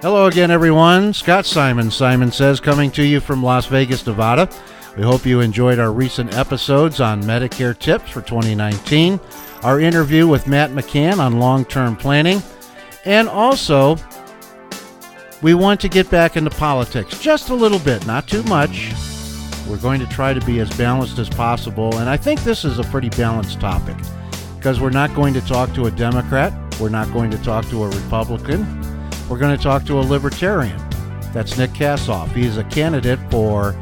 Hello again, everyone. Scott Simon, Simon Says, coming to you from Las Vegas, Nevada. We hope you enjoyed our recent episodes on Medicare tips for 2019, our interview with Matt McCann on long-term planning, and also we want to get back into politics just a little bit, not too much. We're going to try to be as balanced as possible, and I think this is a pretty balanced topic because we're not going to talk to a Democrat, we're not going to talk to a Republican, we're going to talk to a Libertarian. That's Nick Kasoff. He's a candidate for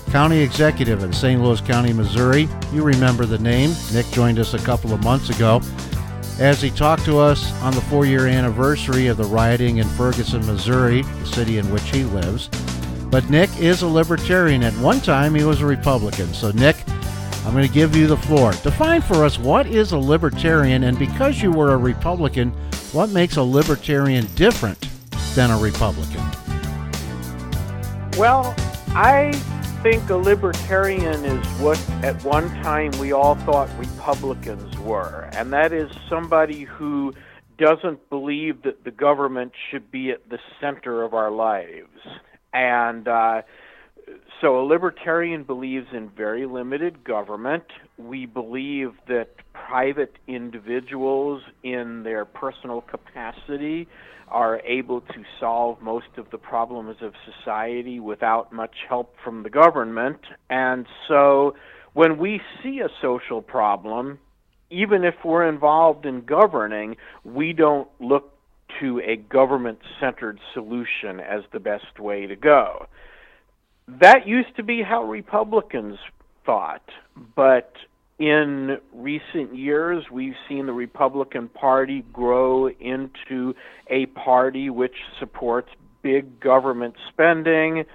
County Executive in St. Louis County, Missouri. You remember the name. Nick joined us a couple of months ago as he talked to us on the 4-year anniversary of the rioting in Ferguson, Missouri, the city in which he lives. But Nick is a Libertarian. At one time, he was a Republican. So, Nick, I'm going to give you the floor. Define for us what is a Libertarian, and because you were a Republican, what makes a Libertarian different than a Republican? Well, I think a Libertarian is what at one time we all thought Republicans were, and that is somebody who doesn't believe that the government should be at the center of our lives. And so a Libertarian believes in very limited government. We believe that private individuals in their personal capacity are able to solve most of the problems of society without much help from the government. And so when we see a social problem, even if we're involved in governing, we don't look to a government-centered solution as the best way to go. That used to be how Republicans thought, but in recent years, we've seen the Republican Party grow into a party which supports big government spending,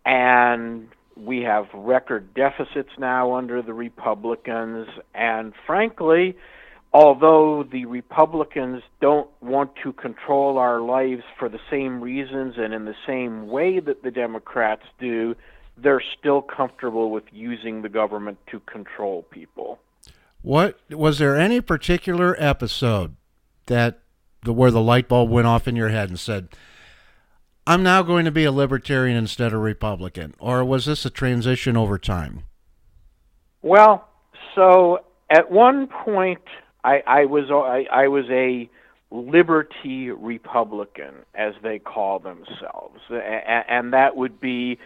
and we have record deficits now under the Republicans. And frankly, although the Republicans don't want to control our lives for the same reasons and in the same way that the Democrats do, they're still comfortable with using the government to control people. What was there any particular episode where the light bulb went off in your head and said, I'm now going to be a Libertarian instead of Republican? Or was this a transition over time? Well, so at one point I was a Liberty Republican, as they call themselves, and that would be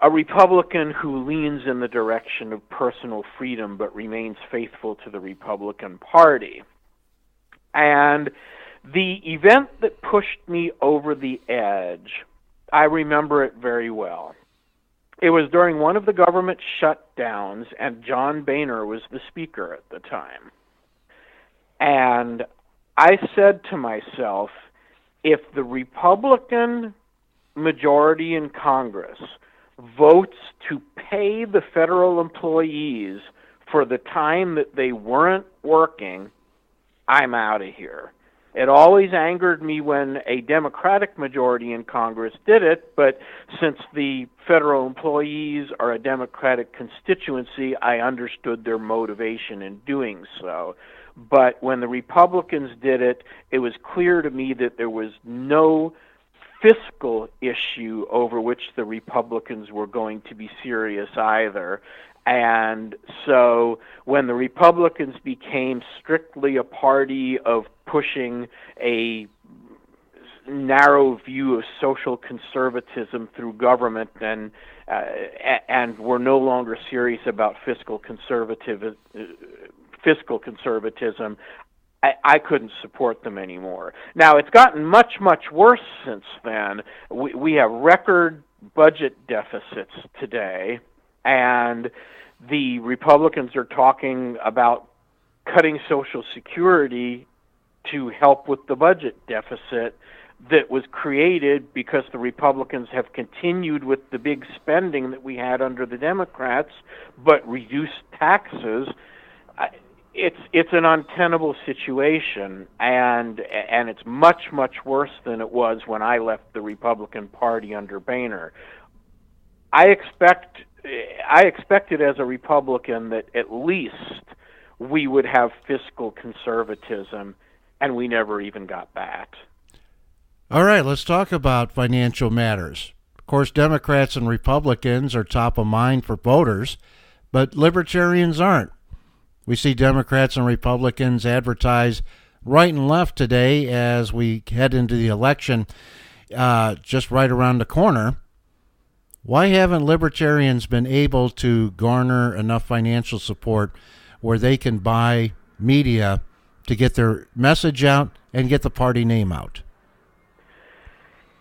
a Republican who leans in the direction of personal freedom but remains faithful to the Republican Party. And the event that pushed me over the edge, I remember it very well. It was during one of the government shutdowns, and John Boehner was the speaker at the time. And I said to myself, if the Republican majority in Congress votes to pay the federal employees for the time that they weren't working, I'm out of here. It always angered me when a Democratic majority in Congress did it, but since the federal employees are a Democratic constituency, I understood their motivation in doing so. But when the Republicans did it, it was clear to me that there was no fiscal issue over which the Republicans were going to be serious either. And so when the Republicans became strictly a party of pushing a narrow view of social conservatism through government and were no longer serious about fiscal conservatism, I couldn't support them anymore. Now, it's gotten much, much worse since then. We have record budget deficits today, and the Republicans are talking about cutting Social Security to help with the budget deficit that was created because the Republicans have continued with the big spending that we had under the Democrats, but reduced taxes. It's an untenable situation, and it's much, much worse than it was when I left the Republican Party under Boehner. I expected as a Republican that at least we would have fiscal conservatism, and we never even got that. All right, let's talk about financial matters. Of course, Democrats and Republicans are top of mind for voters, but Libertarians aren't. We see Democrats and Republicans advertise right and left today as we head into the election just right around the corner. Why haven't Libertarians been able to garner enough financial support where they can buy media to get their message out and get the party name out?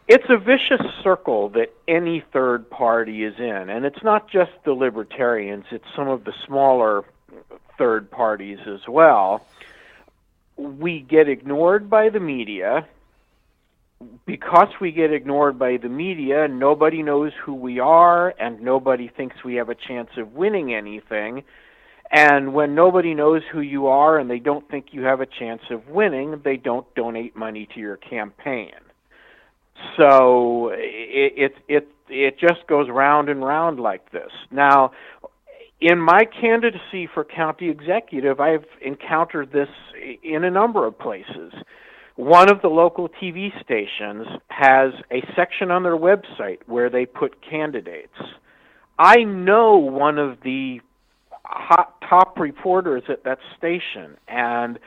It's a vicious circle that any third party is in, and it's not just the Libertarians, it's some of the smaller third parties as well. We get ignored by the media. Because we get ignored by the media, nobody knows who we are, and nobody thinks we have a chance of winning anything. And when nobody knows who you are and they don't think you have a chance of winning, they don't donate money to your campaign. So it just goes round and round like this. Now, in my candidacy for county executive, I've encountered this in a number of places. One of the local TV stations has a section on their website where they put candidates. I know one of the top reporters at that station, and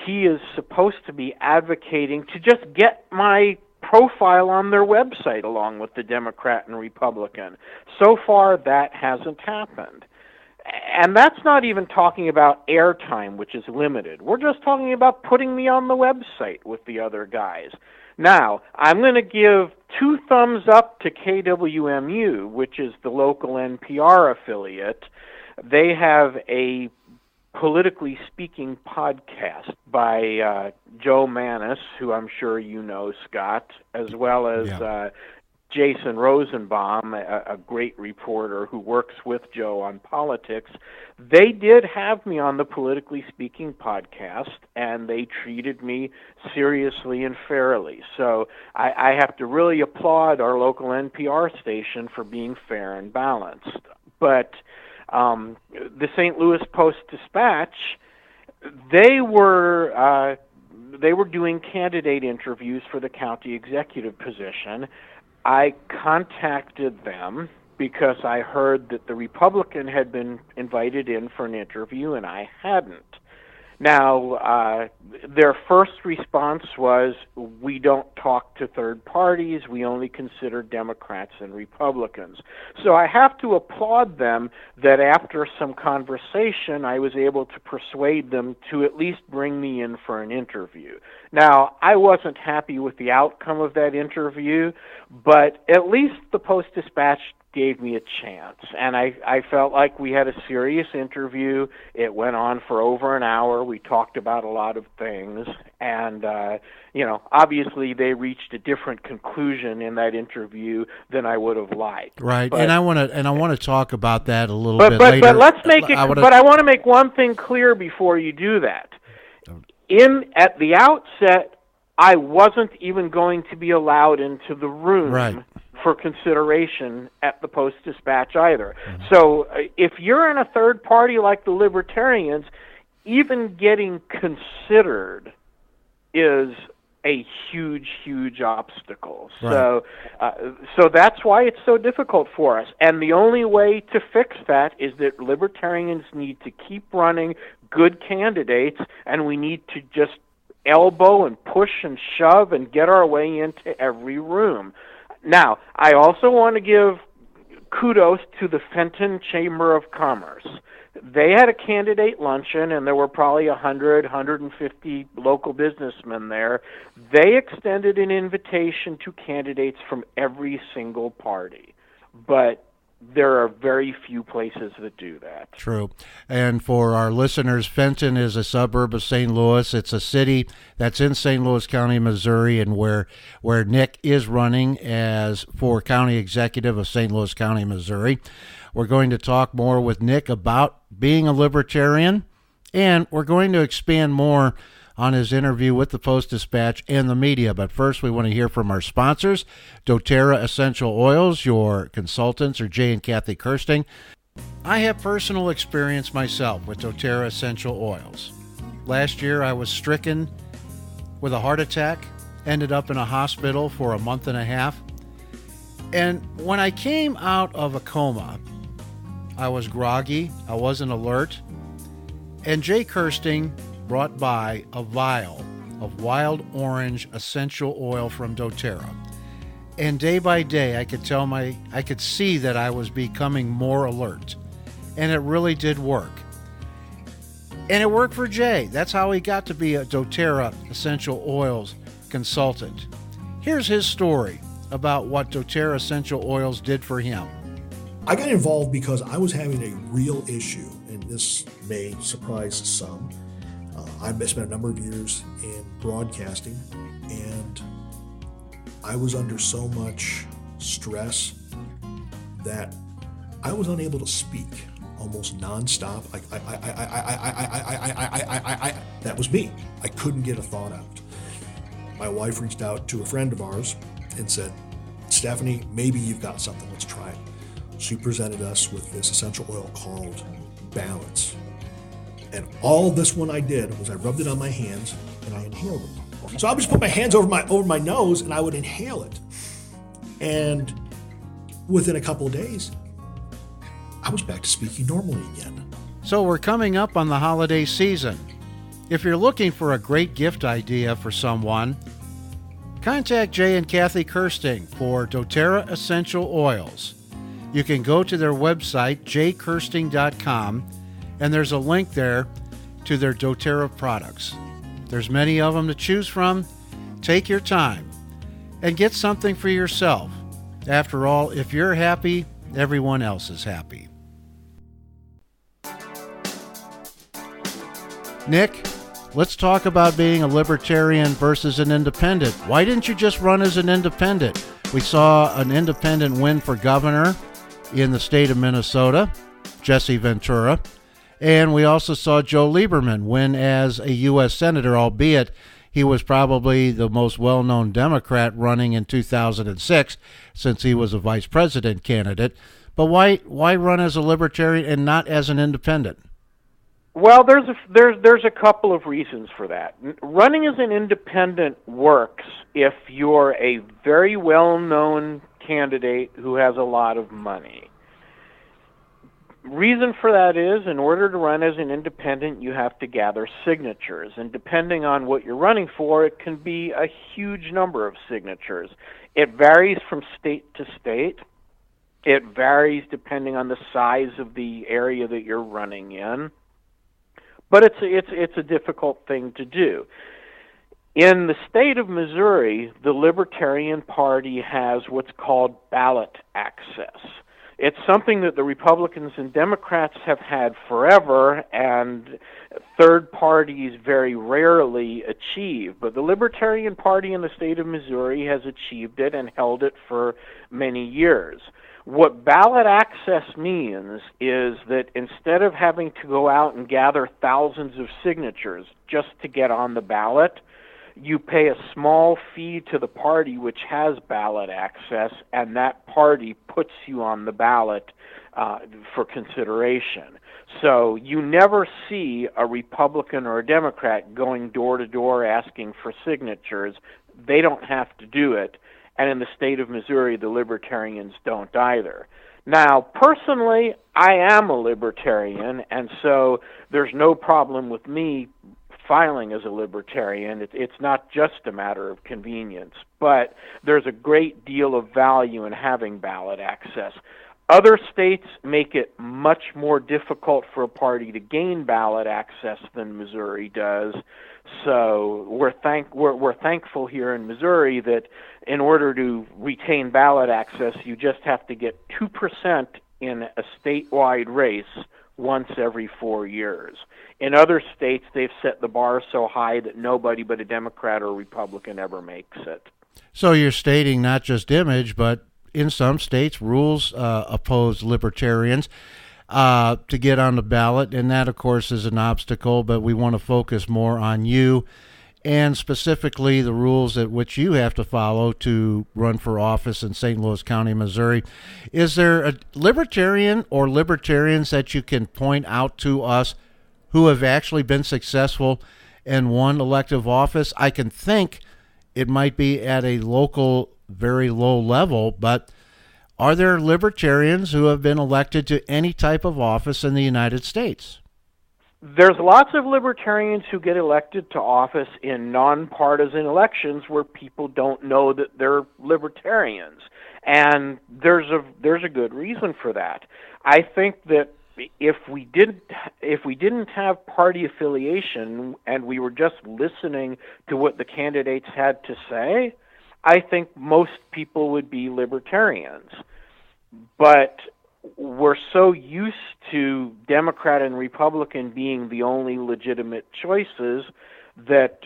he is supposed to be advocating to just get my profile on their website along with the Democrat and Republican. So far, that hasn't happened. And that's not even talking about airtime, which is limited. We're just talking about putting me on the website with the other guys. Now, I'm going to give 2 thumbs up to KWMU, which is the local NPR affiliate. They have a politically speaking podcast by Joe Manis, who I'm sure you know, Scott, as well as Jason Rosenbaum, a great reporter who works with Joe on politics. They did have me on the Politically Speaking podcast, and they treated me seriously and fairly. So I have to really applaud our local NPR station for being fair and balanced. But the St. Louis Post-Dispatch, they were doing candidate interviews for the county executive position. I contacted them because I heard that the Republican had been invited in for an interview and I hadn't. Now, their first response was, we don't talk to third parties, we only consider Democrats and Republicans. So I have to applaud them that after some conversation, I was able to persuade them to at least bring me in for an interview. Now, I wasn't happy with the outcome of that interview, but at least the Post-Dispatch gave me a chance, and I felt like we had a serious interview. It went on for over an hour. We talked about a lot of things, and obviously they reached a different conclusion in that interview than I would have liked. Right, but, and I want to talk about that a little bit later. But let's make it. But I want to make one thing clear before you do that. At the outset, I wasn't even going to be allowed into the room. Right. For consideration at the Post-Dispatch either. Mm-hmm. So if you're in a third party like the Libertarians, even getting considered is a huge, huge obstacle. Right. So that's why it's so difficult for us. And the only way to fix that is that Libertarians need to keep running good candidates, and we need to just elbow and push and shove and get our way into every room. Now, I also want to give kudos to the Fenton Chamber of Commerce. They had a candidate luncheon, and there were probably 100, 150 local businessmen there. They extended an invitation to candidates from every single party. But there are very few places that do that. True. And for our listeners, Fenton is a suburb of St. Louis. It's a city that's in St. Louis County, Missouri, and where Nick is running as for county executive of St. Louis County, Missouri. We're going to talk more with Nick about being a libertarian, and we're going to expand more on his interview with the Post-Dispatch and the media. But first, we want to hear from our sponsors, doTERRA Essential Oils. Your consultants are Jay and Kathy Kirsting. I have personal experience myself with doTERRA Essential Oils. Last year, I was stricken with a heart attack ended up in a hospital for a month and a half. And when I came out of a coma, I was groggy, I wasn't alert, and Jay Kirsting brought by a vial of wild orange essential oil from doTERRA. And day by day, I could see that I was becoming more alert. And it really did work. And it worked for Jay. That's how he got to be a doTERRA essential oils consultant. Here's his story about what doTERRA essential oils did for him. I got involved because I was having a real issue, and this may surprise some. I spent a number of years in broadcasting, and I was under so much stress that I was unable to speak almost nonstop. That was me. I couldn't get a thought out. My wife reached out to a friend of ours and said, Stephanie, maybe you've got something. Let's try it. She presented us with this essential oil called Balance. And all this one I did was I rubbed it on my hands and I inhaled it. So I would just put my hands over my nose and I would inhale it. And within a couple of days, I was back to speaking normally again. So we're coming up on the holiday season. If you're looking for a great gift idea for someone, contact Jay and Kathy Kirsting for doTERRA Essential Oils. You can go to their website, jkirsting.com, and there's a link there to their doTERRA products. There's many of them to choose from. Take your time and get something for yourself. After all, if you're happy, everyone else is happy. Nick, let's talk about being a libertarian versus an independent. Why didn't you just run as an independent? We saw an independent win for governor in the state of Minnesota, Jesse Ventura, and we also saw Joe Lieberman win as a U.S. Senator, albeit he was probably the most well-known Democrat running in 2006 since he was a vice president candidate. But why run as a libertarian and not as an independent? Well, there's a couple of reasons for that. Running as an independent works if you're a very well-known candidate who has a lot of money. Reason for that is, in order to run as an independent, you have to gather signatures, and depending on what you're running for, it can be a huge number of signatures. It varies from state to state. It varies depending on the size of the area that you're running in. But it's a difficult thing to do. In the state of Missouri, the Libertarian Party has what's called ballot access. It's something that the Republicans and Democrats have had forever, and third parties very rarely achieve. But the Libertarian Party in the state of Missouri has achieved it and held it for many years. What ballot access means is that instead of having to go out and gather thousands of signatures just to get on the ballot, you pay a small fee to the party which has ballot access, and that party puts you on the ballot for consideration. So you never see a Republican or a Democrat going door to door asking for signatures. They don't have to do it. And in the state of Missouri, the Libertarians don't either. Now, personally, I am a Libertarian, and so there's no problem with me filing as a Libertarian. It's not just a matter of convenience, but there's a great deal of value in having ballot access. Other states make it much more difficult for a party to gain ballot access than Missouri does. So we're thankful here in Missouri that in order to retain ballot access, you just have to get 2% in a statewide race once every 4 years. In other states, they've set the bar so high that nobody but a Democrat or Republican ever makes it. So you're stating not just image, but in some states, rules oppose libertarians to get on the ballot, and that, of course, is an obstacle, but we want to focus more on you and specifically the rules at which you have to follow to run for office in St. Louis County, Missouri. Is there a libertarian or libertarians that you can point out to us who have actually been successful and won elective office? I can think it might be at a local, very low level, but are there libertarians who have been elected to any type of office in the United States? There's lots of libertarians who get elected to office in nonpartisan elections where people don't know that they're libertarians, and there's a good reason for that. I think that if we didn't have party affiliation and we were just listening to what the candidates had to say, I think most people would be libertarians. But we're so used to Democrat and Republican being the only legitimate choices that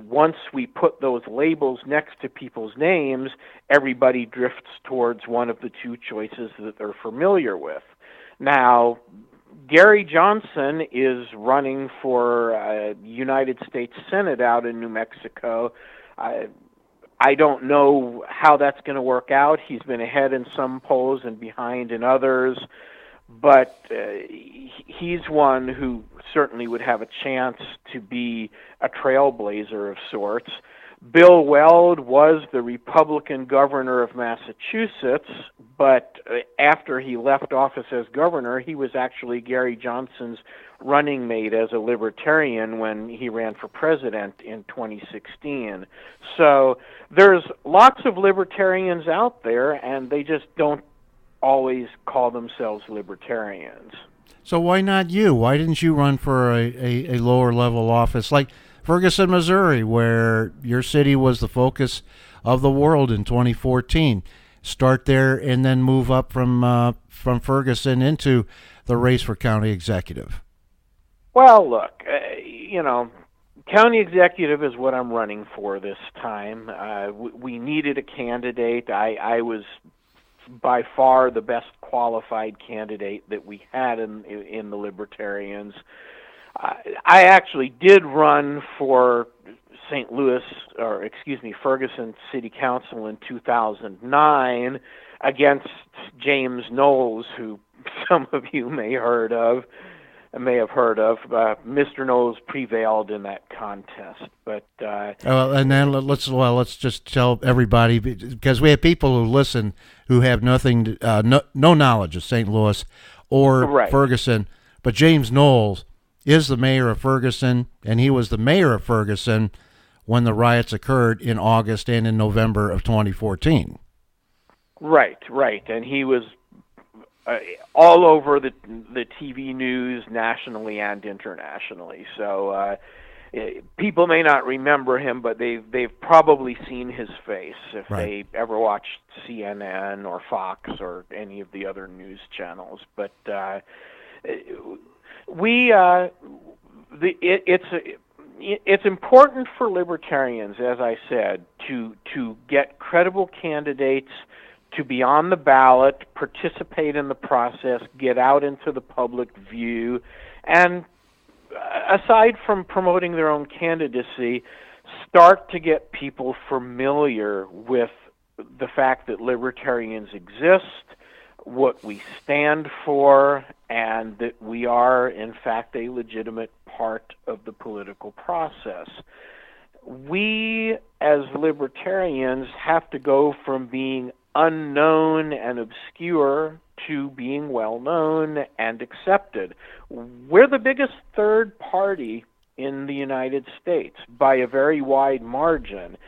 once we put those labels next to people's names, everybody drifts towards one of the two choices that they're familiar with. Now, Gary Johnson is running for United States Senate out in New Mexico. I don't know how that's going to work out. He's been ahead in some polls and behind in others, but he's one who certainly would have a chance to be a trailblazer of sorts. Bill Weld was the Republican governor of Massachusetts, but after he left office as governor, he was actually Gary Johnson's running mate as a libertarian when he ran for president in 2016. So there's lots of libertarians out there, and they just don't always call themselves libertarians. So why not you? Why didn't you run for a lower level office like Ferguson, Missouri, where your city was the focus of the world in 2014? Start there and then move up from Ferguson into the race for county executive. Well, look, county executive is what I'm running for this time. We needed a candidate. I was by far the best qualified candidate that we had in the Libertarians. I actually did run for Ferguson City Council in 2009 against James Knowles, who some of you may have heard of. Mr. Knowles prevailed in that contest, but and then let's just tell everybody, because we have people who listen who have nothing, no knowledge of St. Louis or right. Ferguson, but James Knowles is the mayor of Ferguson, and he was the mayor of Ferguson when the riots occurred in August and in November of 2014. Right, and he was all over the TV news nationally and internationally. So people may not remember him, but they've probably seen his face if right. they ever watched CNN or Fox or any of the other news channels. But it's important for libertarians, as I said, to get credible candidates, to be on the ballot, participate in the process, get out into the public view, and aside from promoting their own candidacy, start to get people familiar with the fact that libertarians exist, what we stand for, and that we are, in fact, a legitimate part of the political process. We, as libertarians, have to go from being unknown and obscure to being well-known and accepted. We're the biggest third party in the United States by a very wide margin,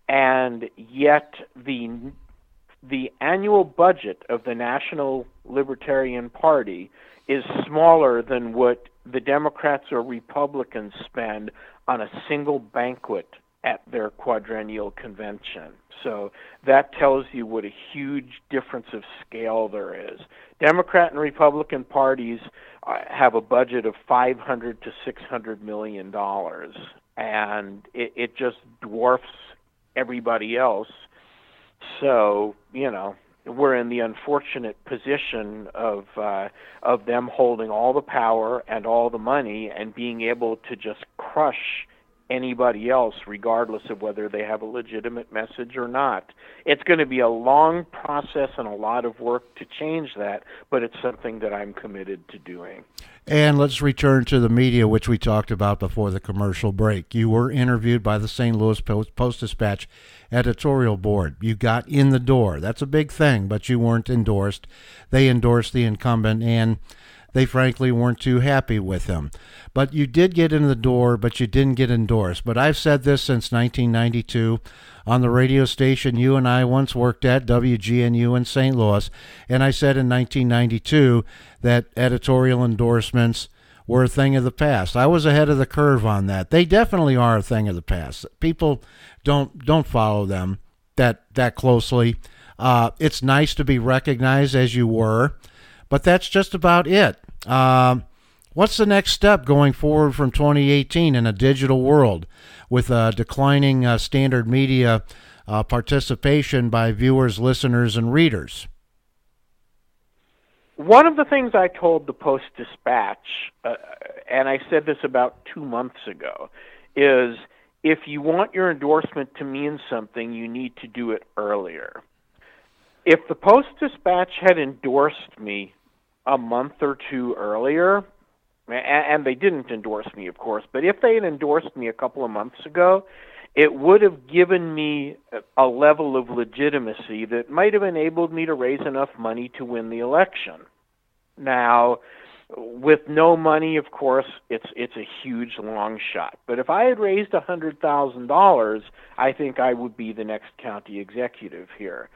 and yet the annual budget of the National Libertarian Party is smaller than what the Democrats or Republicans spend on a single banquet at their quadrennial convention. So that tells you what a huge difference of scale there is. Democrat and Republican parties have a budget of $500 to $600 million, and it just dwarfs everybody else. So, we're in the unfortunate position of them holding all the power and all the money and being able to just crush anybody else, regardless of whether they have a legitimate message or not. It's going to be a long process and a lot of work to change that, but it's something that I'm committed to doing. And let's return to the media, which we talked about before the commercial break. You were interviewed by the St. Louis Post-Dispatch editorial board. You got in the door. That's a big thing, but you weren't endorsed. They endorsed the incumbent, and they frankly weren't too happy with him. But you did get in the door, but you didn't get endorsed. But I've said this since 1992 on the radio station you and I once worked at, WGNU in St. Louis, and I said in 1992 that editorial endorsements were a thing of the past. I was ahead of the curve on that. They definitely are a thing of the past. People don't follow them that closely. It's nice to be recognized as you were, but that's just about it. What's the next step going forward from 2018 in a digital world with declining standard media participation by viewers, listeners, and readers? One of the things I told the Post-Dispatch, and I said this about 2 months ago, is if you want your endorsement to mean something, you need to do it earlier. If the Post-Dispatch had endorsed me a month or two earlier, and they didn't endorse me, of course, but if they had endorsed me a couple of months ago, it would have given me a level of legitimacy that might have enabled me to raise enough money to win the election. Now, with no money, of course, it's a huge long shot. But if I had raised $100,000, I think I would be the next county executive here.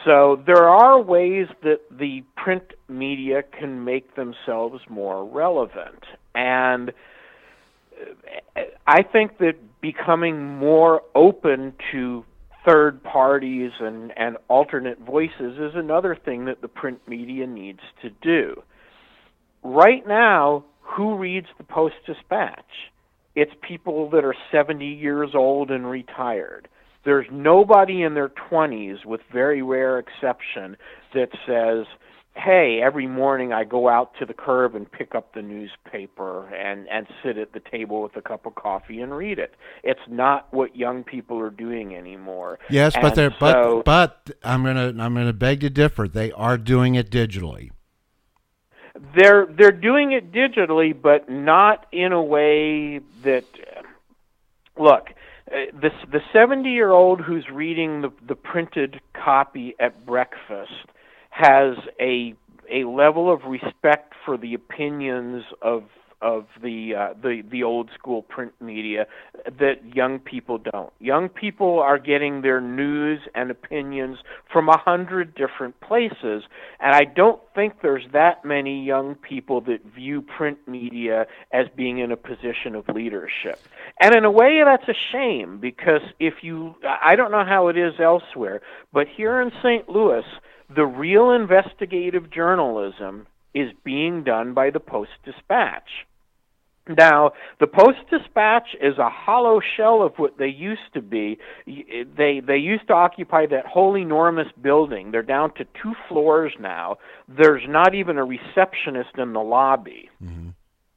So there are ways that the print media can make themselves more relevant. And I think that becoming more open to third parties and alternate voices is another thing that the print media needs to do. Right now, who reads the Post-Dispatch? It's people that are 70 years old and retired. There's nobody in their 20s, with very rare exception, that says, hey, every morning I go out to the curb and pick up the newspaper and sit at the table with a cup of coffee and read it. It's not what young people are doing anymore. Yes, but but I'm gonna beg to differ. They are doing it digitally. They're doing it digitally, but not in a way that look. The 70-year-old who's reading the printed copy at breakfast has a level of respect for the opinions of the old school print media that young people don't. Young people are getting their news and opinions from 100 different places, and I don't think there's that many young people that view print media as being in a position of leadership. And in a way, that's a shame, because I don't know how it is elsewhere, but here in St. Louis, the real investigative journalism is being done by the Post-Dispatch. Now, the Post-Dispatch is a hollow shell of what they used to be. They used to occupy that whole enormous building. They're down to 2 floors now. There's not even a receptionist in the lobby. Mm-hmm.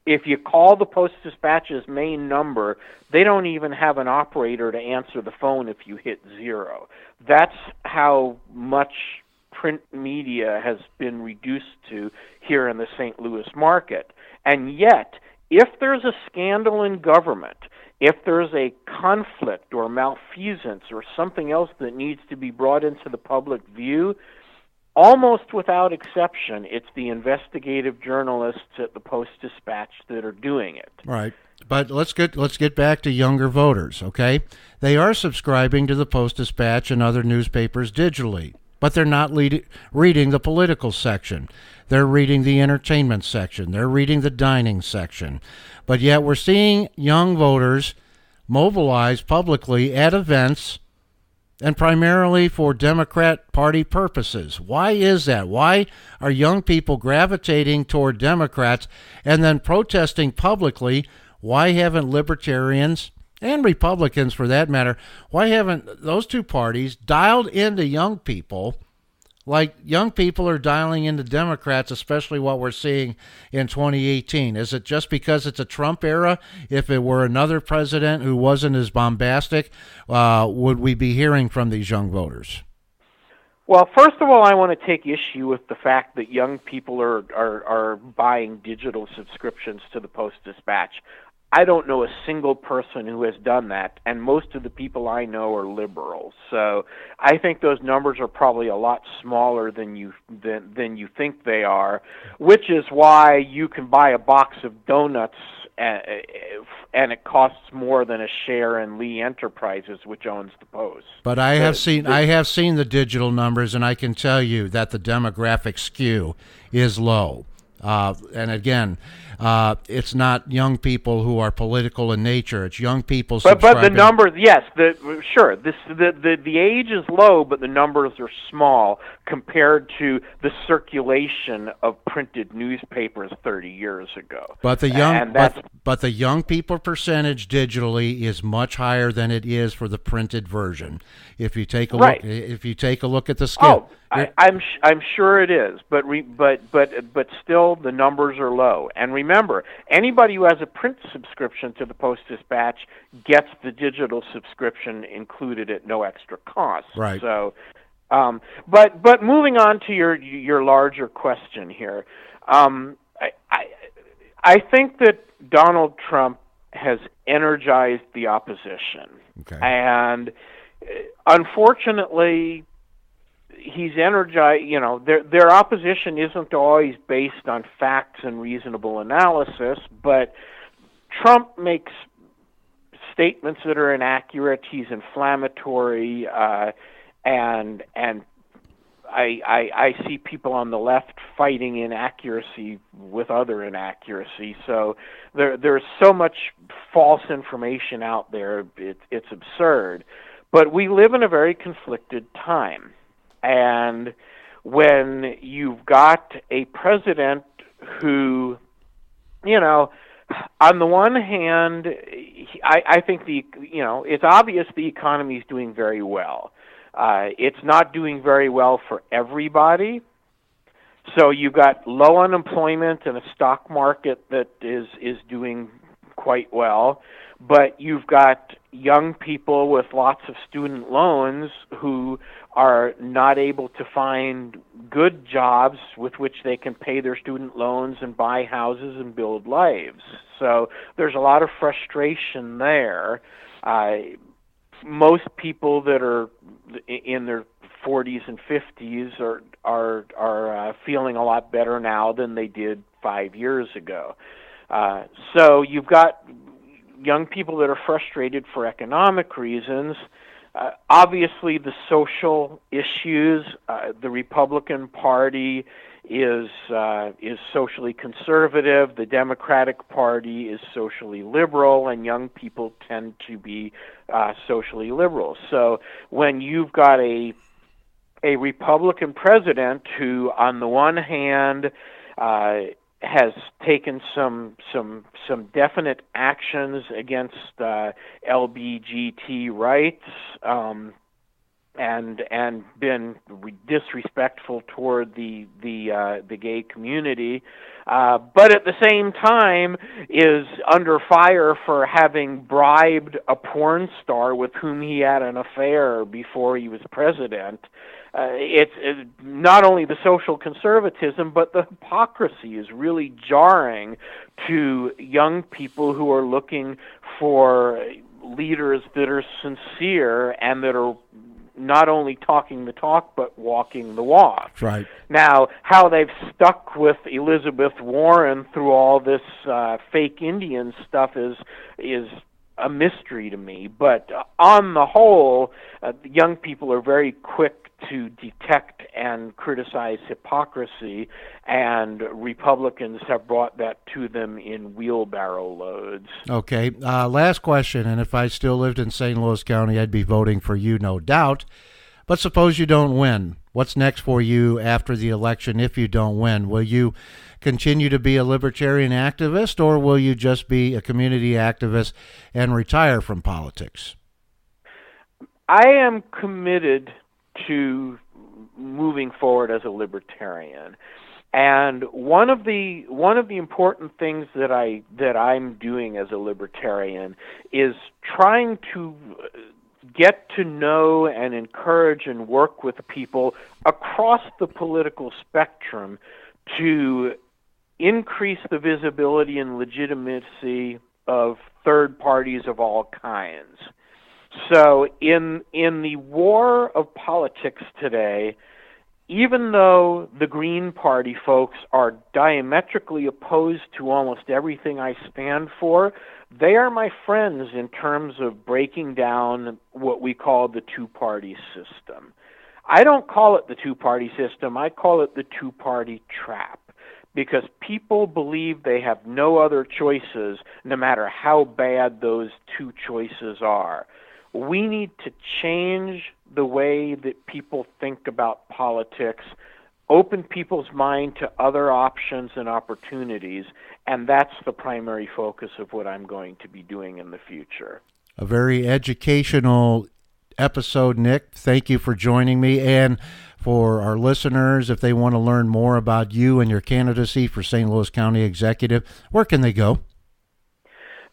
If you call the Post-Dispatch's main number, they don't even have an operator to answer the phone if you hit 0. That's how much print media has been reduced to here in the St. Louis market. And yet, if there's a scandal in government, if there's a conflict or malfeasance or something else that needs to be brought into the public view, almost without exception, it's the investigative journalists at the Post-Dispatch that are doing it. Right. But let's get back to younger voters, okay? They are subscribing to the Post-Dispatch and other newspapers digitally, but they're not reading the political section. They're reading the entertainment section. They're reading the dining section. But yet we're seeing young voters mobilize publicly at events and primarily for Democrat Party purposes. Why is that? Why are young people gravitating toward Democrats and then protesting publicly? Why haven't Libertarians and Republicans, for that matter, why haven't those two parties dialed into young people like young people are dialing into Democrats, especially what we're seeing in 2018? Is it just because it's a Trump era? If it were another president who wasn't as bombastic, would we be hearing from these young voters? Well, first of all, I want to take issue with the fact that young people are buying digital subscriptions to the Post-Dispatch. I don't know a single person who has done that, and most of the people I know are liberals. So I think those numbers are probably a lot smaller than you think they are, which is why you can buy a box of donuts and it costs more than a share in Lee Enterprises, which owns the Post. But I have seen the digital numbers, and I can tell you that the demographic skew is low. And again, it's not young people who are political in nature. It's young people subscribing. But the numbers, yes, the age is low, but the numbers are small compared to the circulation of printed newspapers 30 years ago. But the young people percentage digitally is much higher than it is for the printed version. If you take a look, at the scale. I'm sure it is, but still the numbers are low. And remember, anybody who has a print subscription to the Post-Dispatch gets the digital subscription included at no extra cost. Right. So, but moving on to your larger question here, I think that Donald Trump has energized the opposition, and unfortunately, he's energized. You know, their opposition isn't always based on facts and reasonable analysis, but Trump makes statements that are inaccurate. He's inflammatory, and I see people on the left fighting inaccuracy with other inaccuracy. So there's so much false information out there. It's absurd. But we live in a very conflicted time. And when you've got a president who, you know, on the one hand, I think it's obvious the economy is doing very well. It's not doing very well for everybody. So you've got low unemployment and a stock market that is doing quite well. But you've got young people with lots of student loans who are not able to find good jobs with which they can pay their student loans and buy houses and build lives. So there's a lot of frustration there. Most people that are in their 40s and 50s are feeling a lot better now than they did 5 years ago. So you've got young people that are frustrated for economic reasons. Obviously, the social issues. The Republican Party is socially conservative. The Democratic Party is socially liberal, and young people tend to be socially liberal. So when you've got a Republican president who, on the one hand, has taken some definite actions against LBGT rights and been disrespectful toward the gay community, but at the same time is under fire for having bribed a porn star with whom he had an affair before he was president. It's not only the social conservatism, but the hypocrisy is really jarring to young people who are looking for leaders that are sincere and that are not only talking the talk, but walking the walk. Right. Now, how they've stuck with Elizabeth Warren through all this fake Indian stuff is a mystery to me. But on the whole, young people are very quick to detect and criticize hypocrisy, and Republicans have brought that to them in wheelbarrow loads. Okay, last question, and if I still lived in St. Louis County, I'd be voting for you, no doubt. But suppose you don't win. What's next for you after the election if you don't win? Will you continue to be a libertarian activist, or will you just be a community activist and retire from politics? I am committed to moving forward as a libertarian. And one of the important things that I'm doing as a libertarian is trying to get to know and encourage and work with people across the political spectrum to increase the visibility and legitimacy of third parties of all kinds. So in the war of politics today, even though the Green Party folks are diametrically opposed to almost everything I stand for, they are my friends in terms of breaking down what we call the two-party system. I don't call it the two-party system, I call it the two-party trap, because people believe they have no other choices no matter how bad those two choices are. We need to change the way that people think about politics, open people's mind to other options and opportunities, and that's the primary focus of what I'm going to be doing in the future. A very educational episode, Nick. Thank you for joining me. And for our listeners, if they want to learn more about you and your candidacy for St. Louis County Executive, where can they go?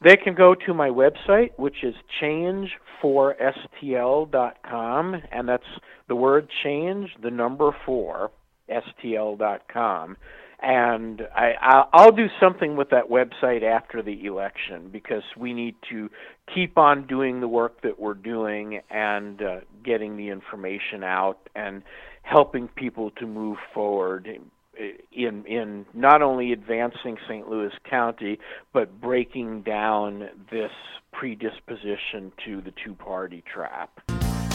They can go to my website, which is change4stl.com, and that's the word change, the number 4, stl.com. And I'll do something with that website after the election, because we need to keep on doing the work that we're doing and getting the information out and helping people to move forward in not only advancing St. Louis County, but breaking down this predisposition to the two-party trap.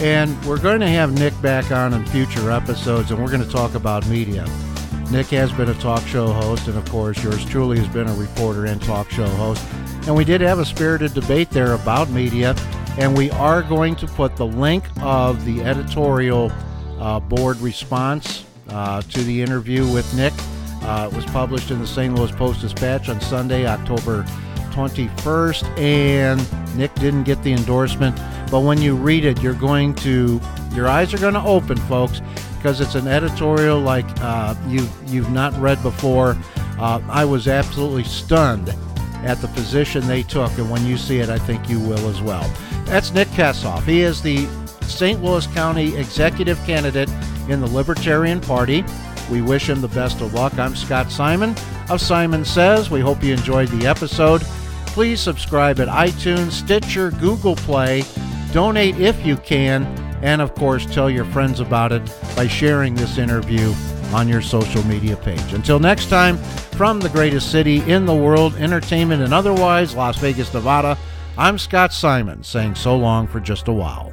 And we're going to have Nick back on in future episodes, and we're going to talk about media. Nick has been a talk show host, and of course yours truly has been a reporter and talk show host. And we did have a spirited debate there about media, and we are going to put the link of the editorial board response to the interview with Nick. It was published in the St. Louis Post-Dispatch on Sunday, October 21st, and Nick didn't get the endorsement, but when you read it, your eyes are going to open, folks, because it's an editorial like you've not read before. I was absolutely stunned at the position they took, and when you see it, I think you will as well. That's Nick Kasoff. He is the St. Louis County Executive candidate in the Libertarian Party. We wish him the best of luck. I'm Scott Simon of Simon Says. We hope you enjoyed the episode. Please subscribe at iTunes, Stitcher, Google Play. Donate if you can. And, of course, tell your friends about it by sharing this interview on your social media page. Until next time, from the greatest city in the world, entertainment and otherwise, Las Vegas, Nevada, I'm Scott Simon, saying so long for just a while.